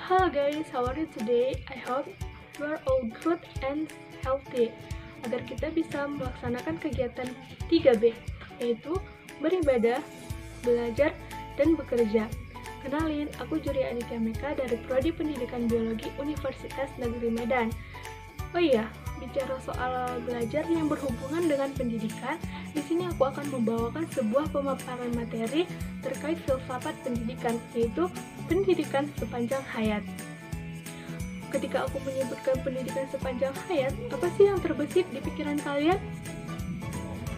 Hello guys, how are you today? I hope you are all good and healthy. Agar kita bisa melaksanakan kegiatan 3B, yaitu beribadah, belajar, dan bekerja. Kenalin, aku Juri Aditya Meka dari Prodi Pendidikan Biologi Universitas Negeri Medan. Oh iya, bicara soal belajar yang berhubungan dengan pendidikan, di sini aku akan membawakan sebuah pemaparan materi terkait filsafat pendidikan, yaitu pendidikan sepanjang hayat. Ketika aku menyebutkan pendidikan sepanjang hayat, apa sih yang terbesit di pikiran kalian?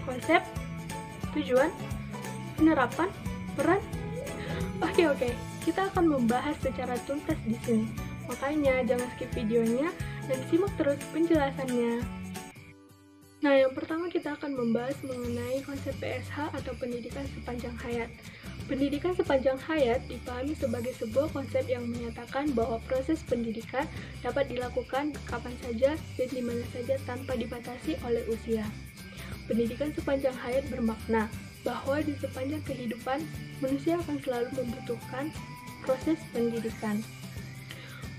Konsep, tujuan, penerapan, peran? Oke, kita akan membahas secara tuntas di sini. Makanya jangan skip videonya dan simak terus penjelasannya. Nah, yang pertama kita akan membahas mengenai konsep PSH atau pendidikan sepanjang hayat. Pendidikan sepanjang hayat dipahami sebagai sebuah konsep yang menyatakan bahwa proses pendidikan dapat dilakukan kapan saja dan di mana saja tanpa dibatasi oleh usia. Pendidikan sepanjang hayat bermakna bahwa di sepanjang kehidupan, manusia akan selalu membutuhkan proses pendidikan.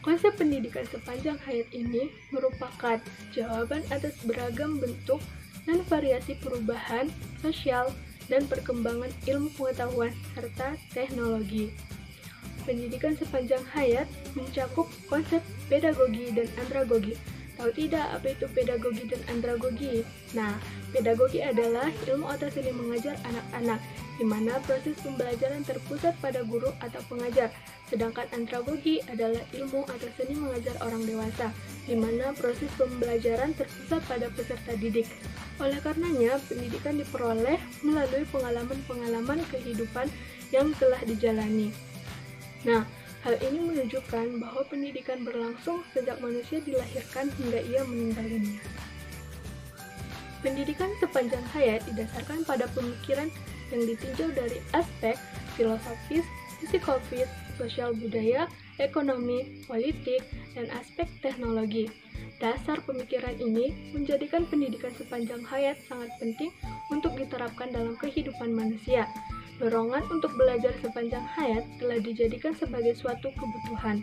Konsep pendidikan sepanjang hayat ini merupakan jawaban atas beragam bentuk dan variasi perubahan sosial dan perkembangan ilmu pengetahuan serta teknologi. Pendidikan sepanjang hayat mencakup konsep pedagogi dan andragogi. Tahu tidak apa itu pedagogi dan andragogi? Nah, pedagogi adalah ilmu atau seni mengajar anak-anak, di mana proses pembelajaran terpusat pada guru atau pengajar. Sedangkan andragogi adalah ilmu atau seni mengajar orang dewasa, di mana proses pembelajaran terpusat pada peserta didik. Oleh karenanya, pendidikan diperoleh melalui pengalaman-pengalaman kehidupan yang telah dijalani. Nah, hal ini menunjukkan bahwa pendidikan berlangsung sejak manusia dilahirkan hingga ia meninggal dunia. Pendidikan sepanjang hayat didasarkan pada pemikiran yang ditinjau dari aspek filosofis, psikologis, sosial budaya, ekonomi, politik, dan aspek teknologi. Dasar pemikiran ini menjadikan pendidikan sepanjang hayat sangat penting untuk diterapkan dalam kehidupan manusia. Dorongan untuk belajar sepanjang hayat telah dijadikan sebagai suatu kebutuhan.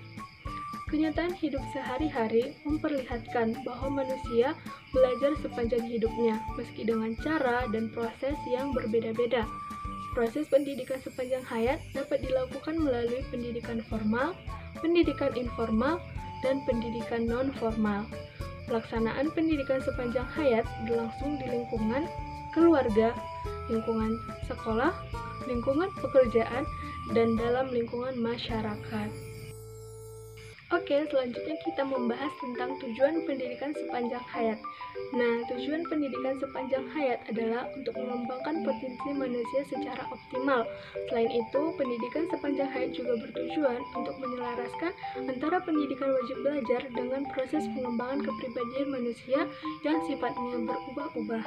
Kenyataan hidup sehari-hari memperlihatkan bahwa manusia belajar sepanjang hidupnya, meski dengan cara dan proses yang berbeda-beda. Proses pendidikan sepanjang hayat dapat dilakukan melalui pendidikan formal, pendidikan informal, dan pendidikan non-formal. Pelaksanaan pendidikan sepanjang hayat berlangsung di lingkungan keluarga, lingkungan sekolah, lingkungan pekerjaan, dan dalam lingkungan masyarakat. Oke, selanjutnya kita membahas tentang tujuan pendidikan sepanjang hayat. Nah, tujuan pendidikan sepanjang hayat adalah untuk mengembangkan potensi manusia secara optimal. Selain itu, pendidikan sepanjang hayat juga bertujuan untuk menyelaraskan antara pendidikan wajib belajar dengan proses pengembangan kepribadian manusia yang sifatnya berubah-ubah.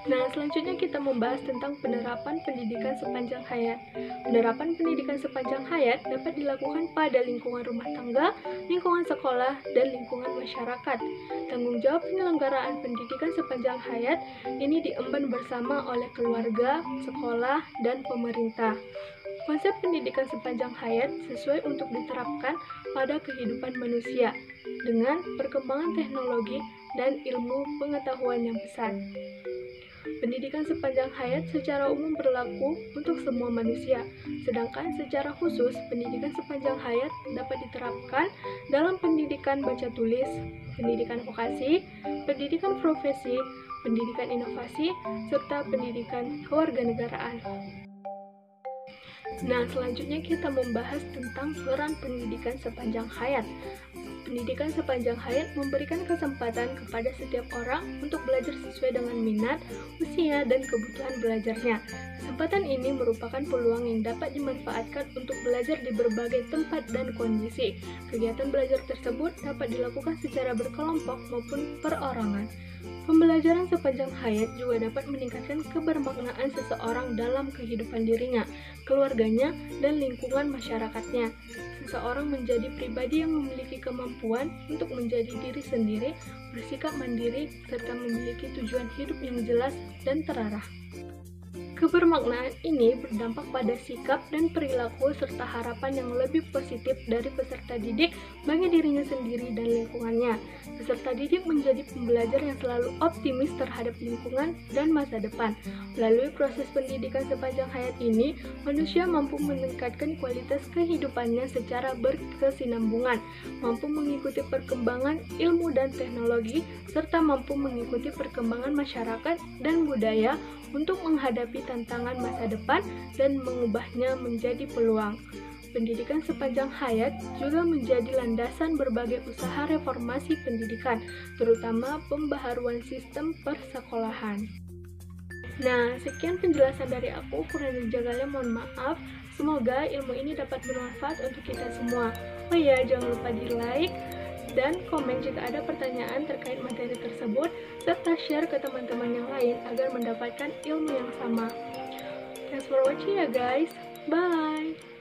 Nah, selanjutnya kita membahas tentang penerapan pendidikan sepanjang hayat. Penerapan pendidikan sepanjang hayat dapat dilakukan pada lingkungan rumah tangga, lingkungan sekolah, dan lingkungan masyarakat. Tanggung jawab penyelenggaraan pendidikan sepanjang hayat ini diemban bersama oleh keluarga, sekolah, dan pemerintah. Konsep pendidikan sepanjang hayat sesuai untuk diterapkan pada kehidupan manusia dengan perkembangan teknologi dan ilmu pengetahuan yang pesat. Pendidikan sepanjang hayat secara umum berlaku untuk semua manusia, sedangkan secara khusus pendidikan sepanjang hayat dapat diterapkan dalam pendidikan baca tulis, pendidikan vokasi, pendidikan profesi, pendidikan inovasi, serta pendidikan kewarganegaraan. Nah, selanjutnya kita membahas tentang peran pendidikan sepanjang hayat. Pendidikan sepanjang hayat memberikan kesempatan kepada setiap orang untuk belajar sesuai dengan minat, usia, dan kebutuhan belajarnya. Kesempatan ini merupakan peluang yang dapat dimanfaatkan untuk belajar di berbagai tempat dan kondisi. Kegiatan belajar tersebut dapat dilakukan secara berkelompok maupun perorangan. Pembelajaran sepanjang hayat juga dapat meningkatkan kebermaknaan seseorang dalam kehidupan dirinya, keluarganya, dan lingkungan masyarakatnya. Seseorang menjadi pribadi yang memiliki kemampuan untuk menjadi diri sendiri, bersikap mandiri, serta memiliki tujuan hidup yang jelas dan terarah. Kebermaknaan ini berdampak pada sikap dan perilaku serta harapan yang lebih positif dari peserta didik bagi dirinya sendiri dan lingkungannya. Peserta didik menjadi pembelajar yang selalu optimis terhadap lingkungan dan masa depan. Melalui proses pendidikan sepanjang hayat ini, manusia mampu meningkatkan kualitas kehidupannya secara berkesinambungan, mampu mengikuti perkembangan ilmu dan teknologi, serta mampu mengikuti perkembangan masyarakat dan budaya untuk menghadapi tantangan masa depan dan mengubahnya menjadi peluang. Pendidikan sepanjang hayat juga menjadi landasan berbagai usaha reformasi pendidikan, terutama pembaharuan sistem persekolahan. Nah, sekian penjelasan dari aku, kurang dan jagalnya mohon maaf. Semoga ilmu ini dapat bermanfaat untuk kita semua. Oh iya, jangan lupa di like dan komen jika ada pertanyaan terkait materi tersebut, serta share ke teman-teman yang lain agar mendapatkan ilmu yang sama. Thanks for watching ya guys, bye!